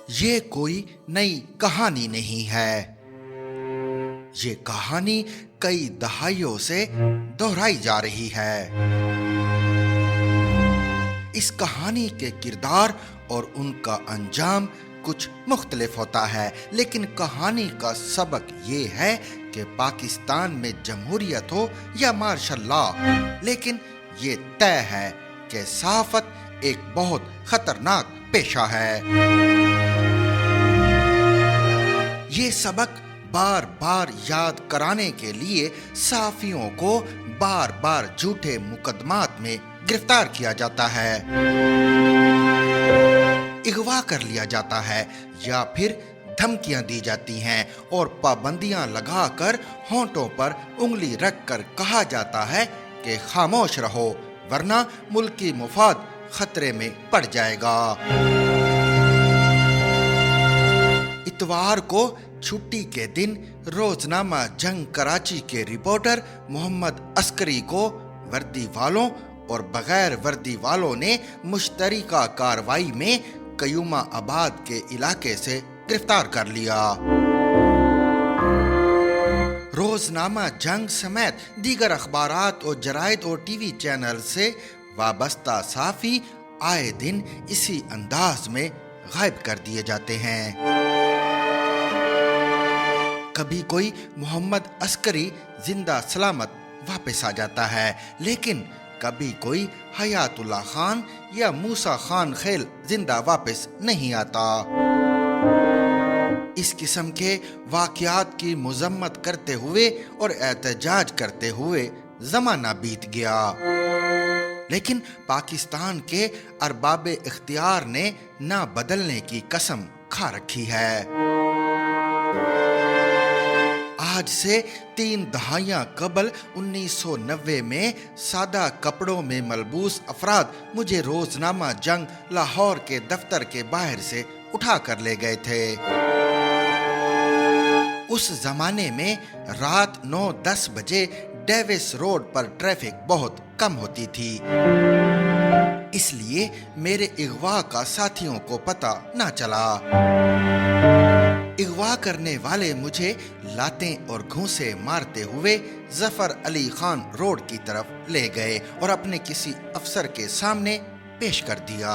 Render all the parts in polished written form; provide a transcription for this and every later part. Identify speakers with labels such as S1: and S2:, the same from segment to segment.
S1: یہ کوئی نئی کہانی نہیں ہے، یہ کہانی کئی دہائیوں سے دہرائی جا رہی ہے۔ اس کہانی کے کردار اور ان کا انجام کچھ مختلف ہوتا ہے، لیکن کہانی کا سبق یہ ہے کہ پاکستان میں جمہوریت ہو یا مارشل لا، لیکن یہ طے ہے کہ صحافت ایک بہت خطرناک پیشہ ہے۔ یہ سبق بار بار یاد کرانے کے لیے صحافیوں کو بار بار جھوٹے مقدمات میں گرفتار کیا جاتا ہے، اغوا کر لیا جاتا ہے، یا پھر دھمکیاں دی جاتی ہیں اور پابندیاں لگا کر ہونٹوں پر انگلی رکھ کر کہا جاتا ہے کہ خاموش رہو ورنہ ملکی مفاد خطرے میں پڑ جائے گا۔ اتوار کو چھٹی کے دن روزنامہ جنگ کراچی کے رپورٹر محمد عسکری کو وردی والوں اور بغیر وردی والوں نے مشترکہ کارروائی میں قیومہ آباد کے علاقے سے گرفتار کر لیا۔ روزنامہ جنگ سمیت دیگر اخبارات اور جرائد اور ٹی وی چینل سے وابستہ صحافی آئے دن اسی انداز میں غائب کر دیے جاتے ہیں۔ کبھی کوئی محمد عسکری زندہ سلامت واپس آ جاتا ہے، لیکن کبھی کوئی حیات اللہ خان یا موسیٰ خان خیل زندہ واپس نہیں آتا۔ اس قسم کے واقعات کی مذمت کرتے ہوئے اور احتجاج کرتے ہوئے زمانہ بیت گیا، لیکن پاکستان کے ارباب اختیار نے نہ بدلنے کی قسم کھا رکھی ہے۔ آج سے 3 دہائیاں قبل 1990 میں سادہ کپڑوں میں ملبوس افراد مجھے روزنامہ جنگ لاہور کے دفتر کے باہر سے اٹھا کر لے گئے تھے۔ اس زمانے میں رات 9-10 بجے ڈیوس روڈ پر ٹریفک بہت کم ہوتی تھی، اس لیے میرے اغوا کا ساتھیوں کو پتہ نہ چلا۔ اغوا کرنے والے مجھے لاتیں اور گھونسے مارتے ہوئے ظفر علی خان روڈ کی طرف لے گئے اور اپنے کسی افسر کے سامنے پیش کر دیا۔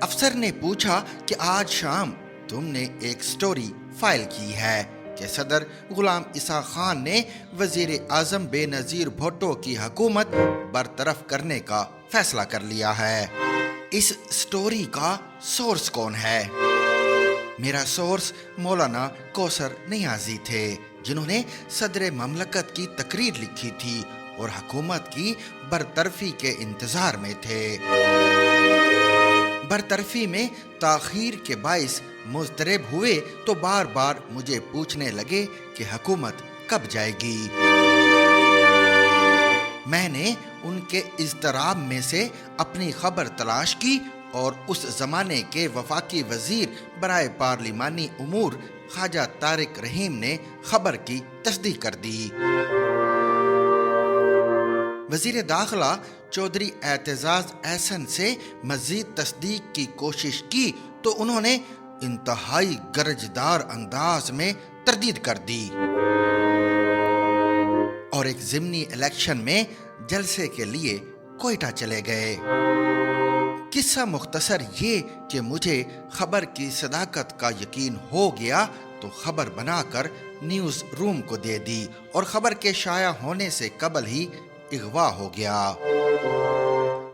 S1: افسر نے پوچھا کہ آج شام تم نے ایک سٹوری فائل کی ہے کہ صدر غلام عیسیٰ خان نے وزیر اعظم بے نظیر بھٹو کی حکومت برطرف کرنے کا فیصلہ کر لیا ہے۔ اس سٹوری کا سورس کون ہے؟ میرا سورس مولانا کوثر نیازی تھے، جنہوں نے صدر مملکت کی تقریر لکھی تھی اور حکومت کی برطرفی کے انتظار میں تھے۔ برطرفی میں تاخیر کے باعث مضطرب ہوئے تو بار بار مجھے پوچھنے لگے کہ حکومت کب جائے گی۔ میں نے ان کے اضطراب میں سے اپنی خبر تلاش کی اور اس زمانے کے وفاقی وزیر برائے پارلیمانی امور خواجہ طارق رحیم نے خبر کی تصدیق کر دی۔ وزیر داخلہ چودھری اعتزاز احسن سے مزید تصدیق کی کوشش کی تو انہوں نے انتہائی گرجدار انداز میں تردید کر دی اور ایک ضمنی الیکشن میں جلسے کے لیے کوئٹہ چلے گئے۔ قصہ مختصر یہ کہ مجھے خبر کی صداقت کا یقین ہو گیا تو خبر بنا کر نیوز روم کو دے دی اور خبر کے شائع ہونے سے قبل ہی اغوا ہو گیا۔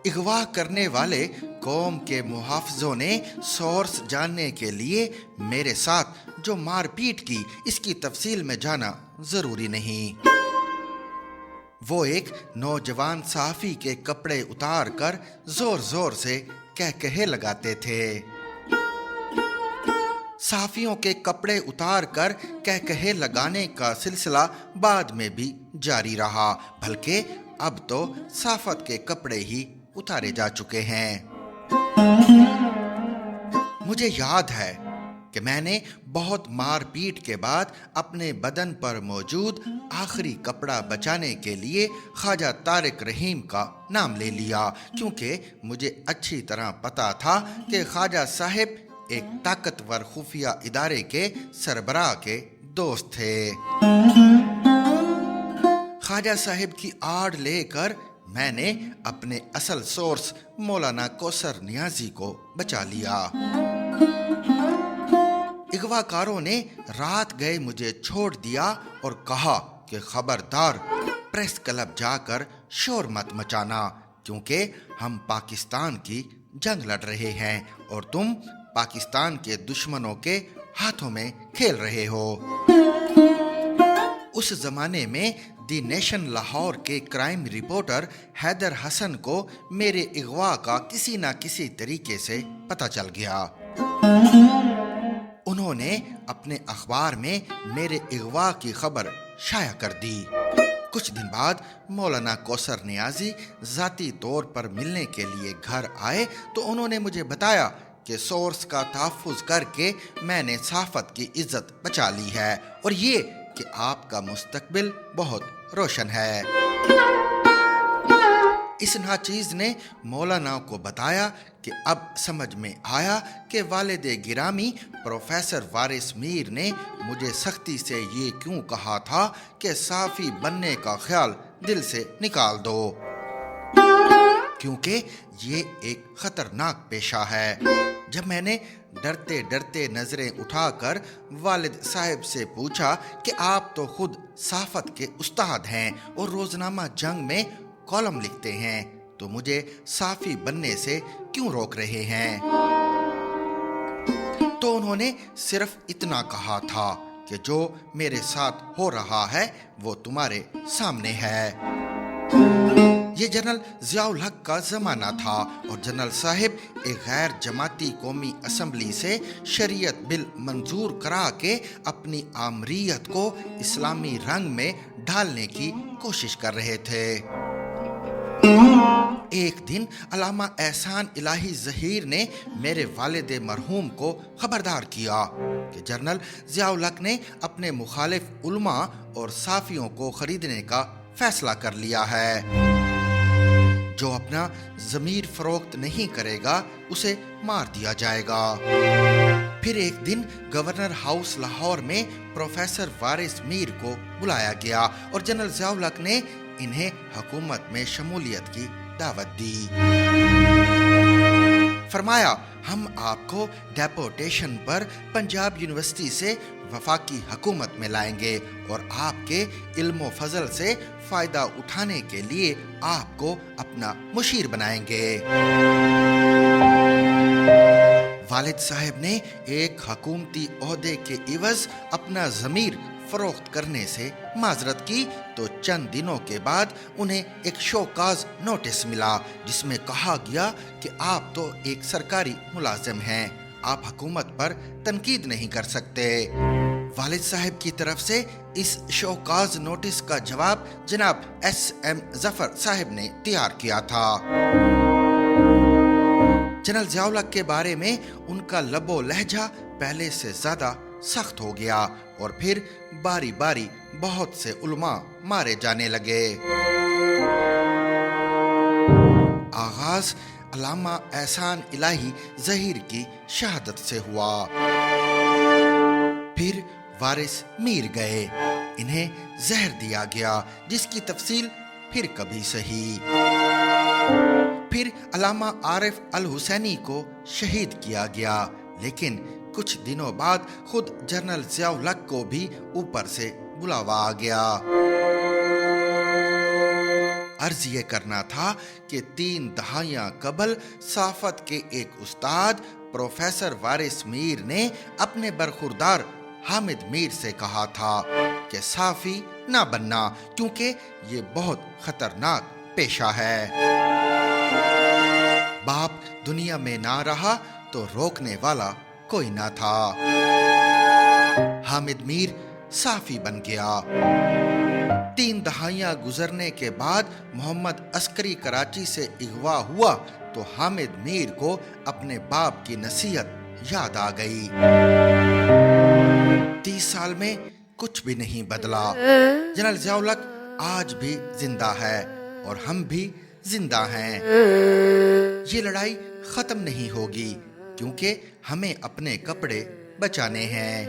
S1: اغوا کرنے والے قوم کے محافظوں نے سورس جاننے کے لیے میرے ساتھ جو مار پیٹ کی، اس کی تفصیل میں جانا ضروری نہیں۔ وہ ایک نوجوان صحافی کے کپڑے اتار کر زور زور سے کہکہے لگاتے تھے۔ صحافیوں کے کپڑے اتار کر کہکہے لگانے کا سلسلہ بعد میں بھی جاری رہا، بلکہ اب تو صحافت کے کپڑے ہی اتارے جا چکے ہیں۔ مجھے یاد ہے کہ میں نے بہت مار پیٹ کے بعد اپنے بدن پر موجود آخری کپڑا بچانے کے لیے خواجہ طارق رحیم کا نام لے لیا، کیونکہ مجھے اچھی طرح پتا تھا کہ خواجہ صاحب ایک طاقتور خفیہ ادارے کے سربراہ کے دوست تھے۔ خواجہ صاحب کی آڑ لے کر میں نے اپنے اصل سورس مولانا کوثر نیازی کو بچا لیا۔ اغواکاروں نے رات گئے مجھے چھوڑ دیا اور کہا کہ خبردار، پریس کلب جا کر شور مت مچانا، کیونکہ ہم پاکستان کی جنگ لڑ رہے ہیں اور تم پاکستان کے دشمنوں کے ہاتھوں میں کھیل رہے ہو۔ اس زمانے میں دی نیشن لاہور کے کرائم رپورٹر حیدر حسن کو میرے اغوا کا کسی نہ کسی طریقے سے پتہ چل گیا۔ انہوں نے اپنے اخبار میں میرے اغوا کی خبر شائع کر دی۔ کچھ دن بعد مولانا کوثر نیازی ذاتی طور پر ملنے کے لیے گھر آئے تو انہوں نے مجھے بتایا کہ سورس کا تحفظ کر کے میں نے صحافت کی عزت بچا لی ہے، اور یہ کہ آپ کا مستقبل بہت روشن ہے۔ اس ناچیز نے مولانا کو بتایا کہ اب سمجھ میں آیا کہ والد گرامی پروفیسر وارث میر نے مجھے سختی سے یہ کیوں کہا تھا کہ صحافی بننے کا خیال دل سے نکال دو، کیونکہ یہ ایک خطرناک پیشہ ہے۔ جب میں نے ڈرتے ڈرتے نظریں اٹھا کر والد صاحب سے پوچھا کہ آپ تو خود صحافت کے استاد ہیں اور روزنامہ جنگ میں کالم لکھتے ہیں، تو مجھے صحافی بننے سے کیوں روک رہے ہیں؟ تو انہوں نے صرف اتنا کہا تھا کہ جو میرے ساتھ ہو رہا ہے وہ تمہارے سامنے ہے۔ یہ جنرل ضیاء الحق کا زمانہ تھا اور جنرل صاحب ایک غیر جماعتی قومی اسمبلی سے شریعت بل منظور کرا کے اپنی آمریت کو اسلامی رنگ میں ڈھالنے کی کوشش کر رہے تھے۔ ایک دن علامہ احسان الہی ظہیر نے میرے والد مرحوم کو خبردار کیا کہ جنرل ضیاء الحق نے اپنے مخالف علماء اور صحافیوں کو خریدنے کا فیصلہ کر لیا ہے۔ جو اپنا ضمیر فروخت نہیں کرے گا اسے مار دیا جائے گا۔ پھر ایک دن گورنر ہاؤس لاہور میں پروفیسر وارث میر کو بلایا گیا اور جنرل ضیاء الحق نے انہیں حکومت میں شمولیت کی دعوت دی۔ فرمایا، ہم آپ کو ڈیپوٹیشن پر پنجاب یونیورسٹی سے وفاقی حکومت میں لائیں گے اور آپ کے علم و فضل سے فائدہ اٹھانے کے لیے آپ کو اپنا مشیر بنائیں گے۔ والد صاحب نے ایک حکومتی عہدے کے عوض اپنا ضمیر فروخت کرنے سے معذرت کی تو چند دنوں کے بعد انہیں ایک شوکاز نوٹس ملا جس میں کہا گیا کہ آپ تو ایک سرکاری ملازم ہیں، آپ حکومت پر تنقید نہیں کر سکتے۔ والد صاحب کی طرف سے اس شوکاز نوٹس کا جواب جناب ایس ایم ظفر صاحب نے تیار کیا تھا۔ جنرل ضیاء الحق کے بارے میں ان کا لب و لہجہ پہلے سے زیادہ سخت ہو گیا اور پھر باری باری بہت سے علماء مارے جانے لگے۔ آغاز علامہ احسان الہی ظہیر کی شہادت سے ہوا، پھر وارث میر گئے، انہیں زہر دیا گیا جس کی تفصیل پھر کبھی سہی۔ پھر علامہ عارف الحسینی کو شہید کیا گیا، لیکن کچھ دنوں بعد خود جنرل ضیاء الحق کو بھی اوپر سے بلاوا آ گیا۔ عرض یہ کرنا تھا کہ 3 دہائیاں قبل صحافت کے ایک استاد پروفیسر وارث میر نے اپنے برخوردار حامد میر سے کہا تھا کہ صحافی نہ بننا کیونکہ یہ بہت خطرناک پیشہ ہے۔ باپ دنیا میں نہ رہا تو روکنے والا کوئی نہ تھا۔ حامد میر صحافی بن گیا۔ 3 دہائیاں گزرنے کے بعد محمد عسکری کراچی سے اغوا ہوا تو حامد میر کو اپنے باپ کی نصیحت یاد آ گئی۔ 30 سال میں کچھ بھی نہیں بدلا۔ جنرل ضیاء الحق آج بھی زندہ ہے اور ہم بھی زندہ ہیں۔ یہ لڑائی ختم نہیں ہوگی کیونکہ ہمیں اپنے کپڑے بچانے ہیں۔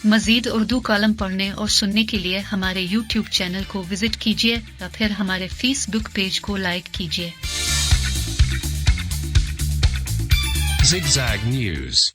S2: مزید اردو کالم پڑھنے اور سننے کے لیے ہمارے یوٹیوب چینل کو وزٹ کیجیے یا پھر ہمارے فیس بک پیج کو لائک کیجیے۔
S3: Zigzag News